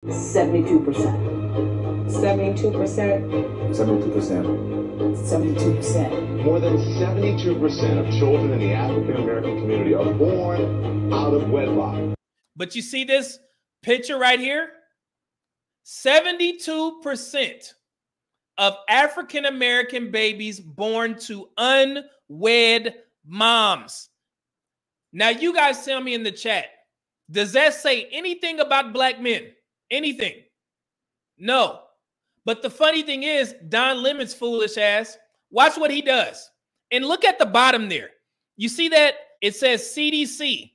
72%. 72%. 72%. 72%. More than 72% of children in the African American community are born out of wedlock. But you see this picture right here? 72% of African American babies born to unwed moms. Now, you guys tell me in the chat, does that say anything about black men? Anything? No. But the funny thing is, Don Lemon's foolish ass, watch what he does. And look at the bottom there. You see that? It says CDC.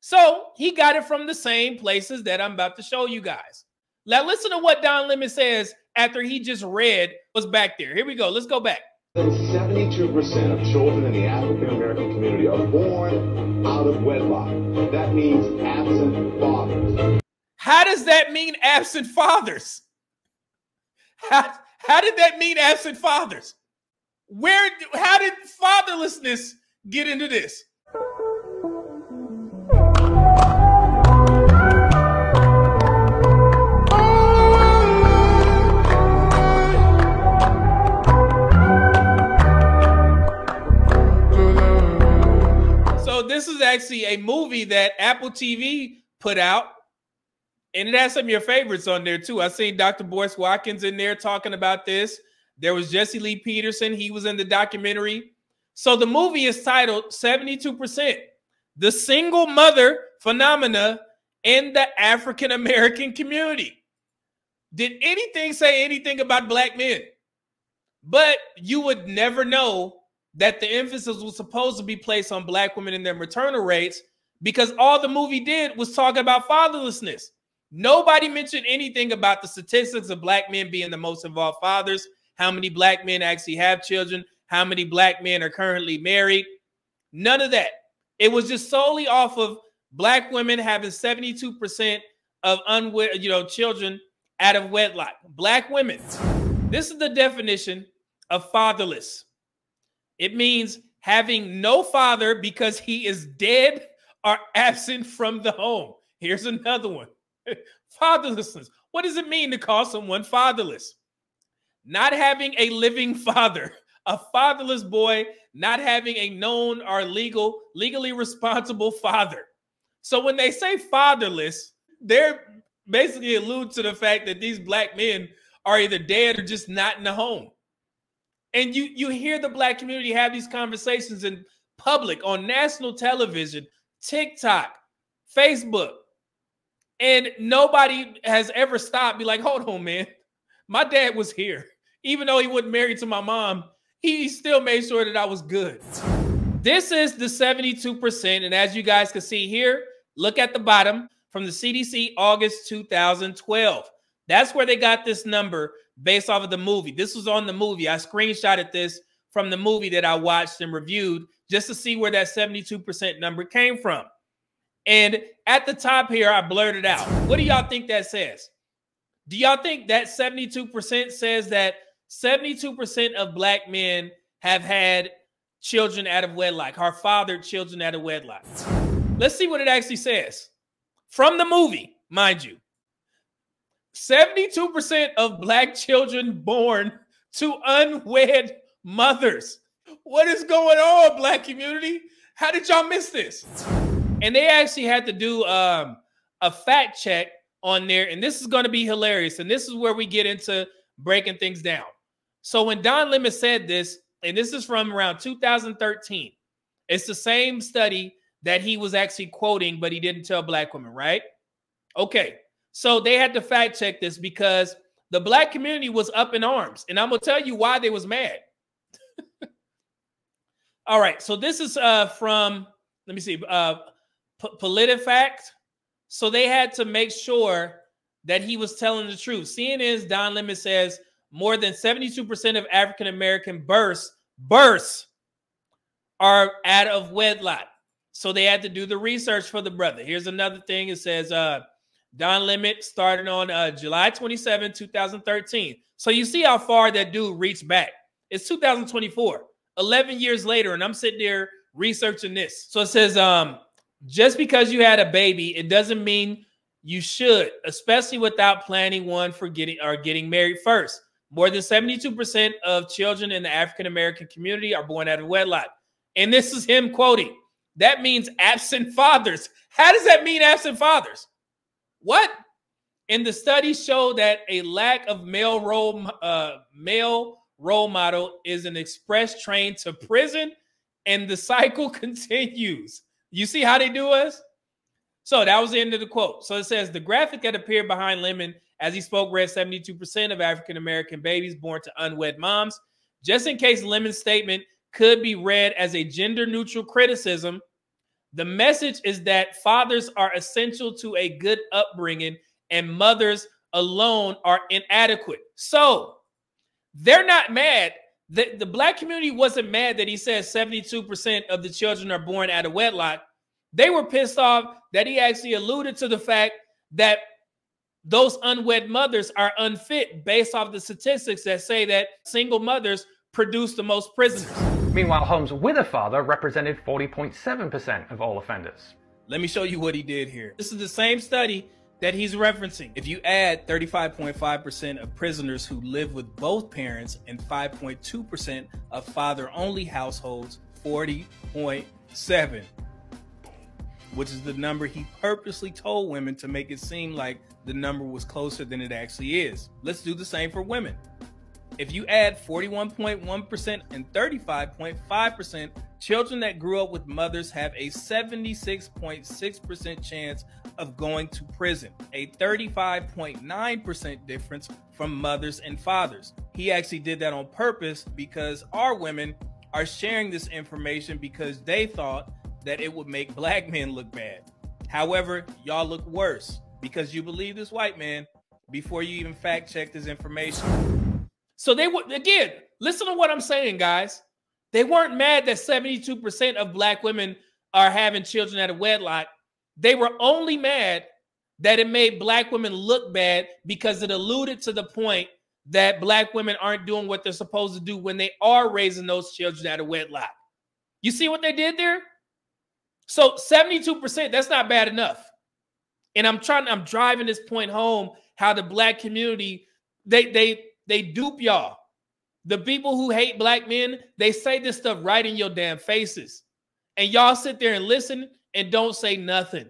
So he got it from the same places that I'm about to show you guys. Now listen to what Don Lemon says after he just read what's back there. Here we go. Let's go back. 72% of children in the African American community are born out of wedlock. That means absent fathers. How does that mean absent fathers? How did that mean absent fathers? How did fatherlessness get into this? So this is actually a movie that Apple TV put out, and it has some of your favorites on there too. I seen Dr. Boyce Watkins in there talking about this. There was Jesse Lee Peterson. He was in the documentary. So the movie is titled 72%, the single mother phenomena in the African American community. Did anything say anything about black men? But you would never know that the emphasis was supposed to be placed on black women and their maternal rates, because all the movie did was talk about fatherlessness. Nobody mentioned anything about the statistics of black men being the most involved fathers, how many black men actually have children, how many black men are currently married. None of that. It was just solely off of black women having 72% of children out of wedlock. Black women. This is the definition of fatherless. It means having no father because he is dead or absent from the home. Here's another one. Fatherlessness. What does it mean to call someone fatherless? Not having a living father. A fatherless boy not having a known or legally responsible father. So when they say fatherless, they're basically allude to the fact that these black men are either dead or just not in the home. And you hear the black community have these conversations in public, on national television, TikTok, Facebook, and nobody has ever stopped, be like, hold on, man. My dad was here. Even though he wasn't married to my mom, he still made sure that I was good. This is the 72%. And as you guys can see here, look at the bottom from the CDC, August 2012. That's where they got this number based off of the movie. This was on the movie. I screenshotted this from the movie that I watched and reviewed just to see where that 72% number came from. And at the top here, I blurred it out. What do y'all think that says? Do y'all think that 72% says that 72% of black men have had children out of wedlock, or fathered children out of wedlock? Let's see what it actually says. From the movie, mind you. 72% of black children born to unwed mothers. What is going on, black community? How did y'all miss this? And they actually had to do a fact check on there, and this is going to be hilarious. And this is where we get into breaking things down. So when Don Lemon said this, and this is from around 2013, it's the same study that he was actually quoting, but he didn't tell black women, right? Okay, so they had to fact check this because the black community was up in arms, and I'm gonna tell you why they was mad. All right, so this is from, let me see, PolitiFact. So they had to make sure that he was telling the truth. CNN's Don Lemon says more than 72% of African-American births are out of wedlock. So they had to do the research for the brother. Here's another thing. It says Don Lemon started on July 27, 2013. So you see how far that dude reached back. It's 2024, 11 years later, and I'm sitting there researching this. So it says, just because you had a baby, it doesn't mean You should, especially without planning one for getting married first. More than 72% of children in the African-American community are born out of wedlock. And this is him quoting. That means absent fathers. How does that mean absent fathers? What? And the studies show that a lack of male role model is an express train to prison, and the cycle continues. You see how they do us? So that was the end of the quote. So it says, the graphic that appeared behind Lemon as he spoke read 72% of African-American babies born to unwed moms. Just in case Lemon's statement could be read as a gender-neutral criticism, the message is that fathers are essential to a good upbringing and mothers alone are inadequate. So they're not mad. The black community wasn't mad that he said 72% of the children are born out of wedlock. They were pissed off that he actually alluded to the fact that those unwed mothers are unfit based off the statistics that say that single mothers produce the most prisoners. Meanwhile, homes with a father represented 40.7% of all offenders. Let me show you what he did here. This is the same study that he's referencing. If you add 35.5% of prisoners who live with both parents and 5.2% of father-only households, 40.7, which is the number he purposely told women to make it seem like the number was closer than it actually is. Let's do the same for women. If you add 41.1% and 35.5%, children that grew up with mothers have a 76.6% chance of going to prison, a 35.9% difference from mothers and fathers. He actually did that on purpose because our women are sharing this information because they thought that it would make black men look bad. However, y'all look worse because you believe this white man before you even fact check this information. So they would, again, listen to what I'm saying, guys. They weren't mad that 72% of black women are having children out of wedlock. They were only mad that it made black women look bad because it alluded to the point that black women aren't doing what they're supposed to do when they are raising those children out of wedlock. You see what they did there? So 72%, that's not bad enough. And I'm driving this point home, how the black community, they dupe y'all. The people who hate black men, they say this stuff right in your damn faces. And y'all sit there and listen and don't say nothing.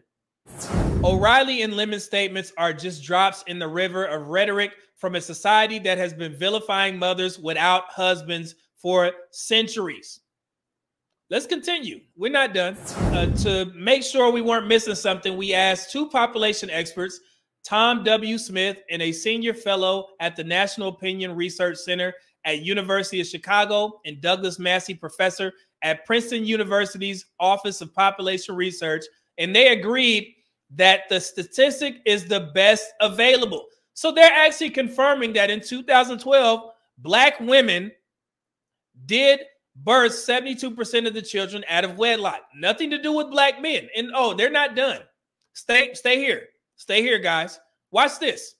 O'Reilly and Lemon's statements are just drops in the river of rhetoric from a society that has been vilifying mothers without husbands for centuries. Let's continue. We're not done. To make sure we weren't missing something, we asked two population experts, Tom W. Smith and a senior fellow at the National Opinion Research Center at University of Chicago and Douglas Massey professor at Princeton University's Office of Population Research, and they agreed that the statistic is the best available. So they're actually confirming that in 2012, black women did birth 72% of the children out of wedlock. Nothing to do with black men. And oh, they're not done. Stay here. Stay here, guys. Watch this.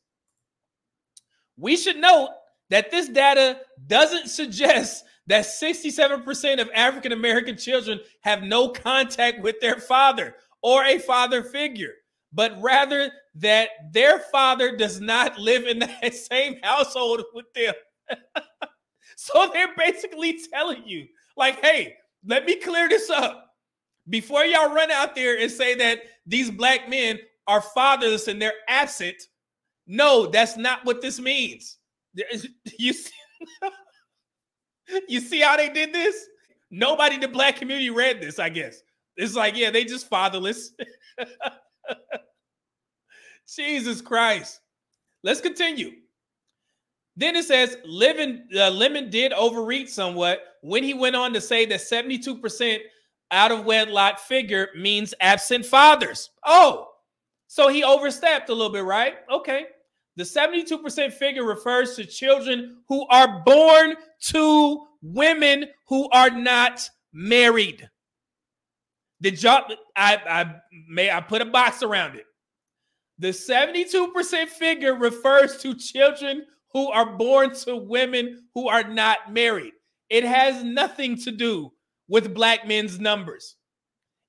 We should note that this data doesn't suggest that 67% of African-American children have no contact with their father or a father figure, but rather that their father does not live in that same household with them. So they're basically telling you, like, hey, let me clear this up. Before y'all run out there and say that these black men are fatherless and they're absent, no, that's not what this means. You see how they did this? Nobody in the black community read this, I guess. It's like, yeah, they just fatherless. Jesus Christ. Let's continue. Then it says, Lemon did overreach somewhat when he went on to say that 72% out of wedlock figure means absent fathers. Oh, so he overstepped a little bit, right? Okay. The 72% figure refers to children who are born to women who are not married. I put a box around it. The 72% figure refers to children who are born to women who are not married. It has nothing to do with black men's numbers.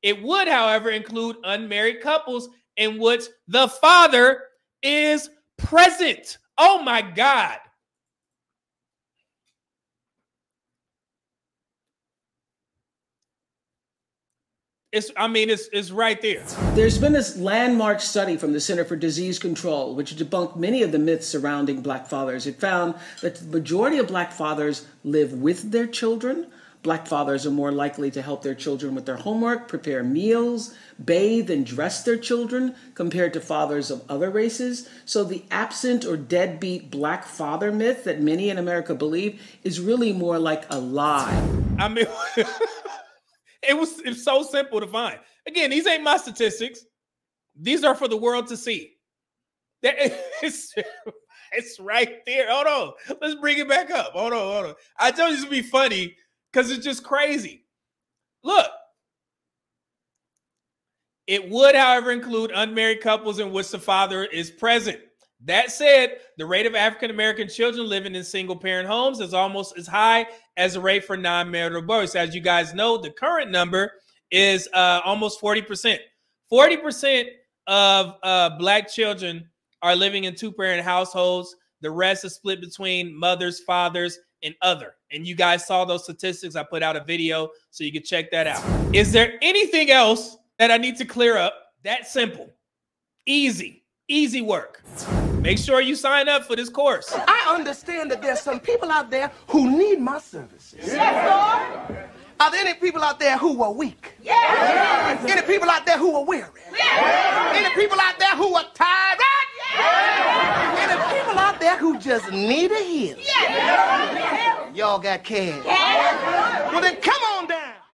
It would, however, include unmarried couples in which the father is present. Oh my God. It's right there. There's been this landmark study from the Center for Disease Control, which debunked many of the myths surrounding Black fathers. It found that the majority of Black fathers live with their children. Black fathers are more likely to help their children with their homework, prepare meals, bathe and dress their children compared to fathers of other races. So the absent or deadbeat Black father myth that many in America believe is really more like a lie. I mean, it's so simple to find. Again, these ain't my statistics. These are for the world to see. It's right there. Hold on. Let's bring it back up. Hold on. I told you this would be funny because it's just crazy. Look. It would, however, include unmarried couples in which the father is present. That said, the rate of African-American children living in single-parent homes is almost as high as the rate for non-marital births. As you guys know, the current number is almost 40%. 40% of Black children are living in two-parent households. The rest is split between mothers, fathers, and other. And you guys saw those statistics. I put out a video so you can check that out. Is there anything else that I need to clear up? That's simple. Easy work. Make sure you sign up for this course. I understand that there's some people out there who need my services. Yes, Lord. Are there any people out there who are weak? Yes. Any people out there who are weary? Yes. Any people out there who are tired? Yes. Any people out there who just need a healing? Yes. Y'all got cash. Yes. Well then come on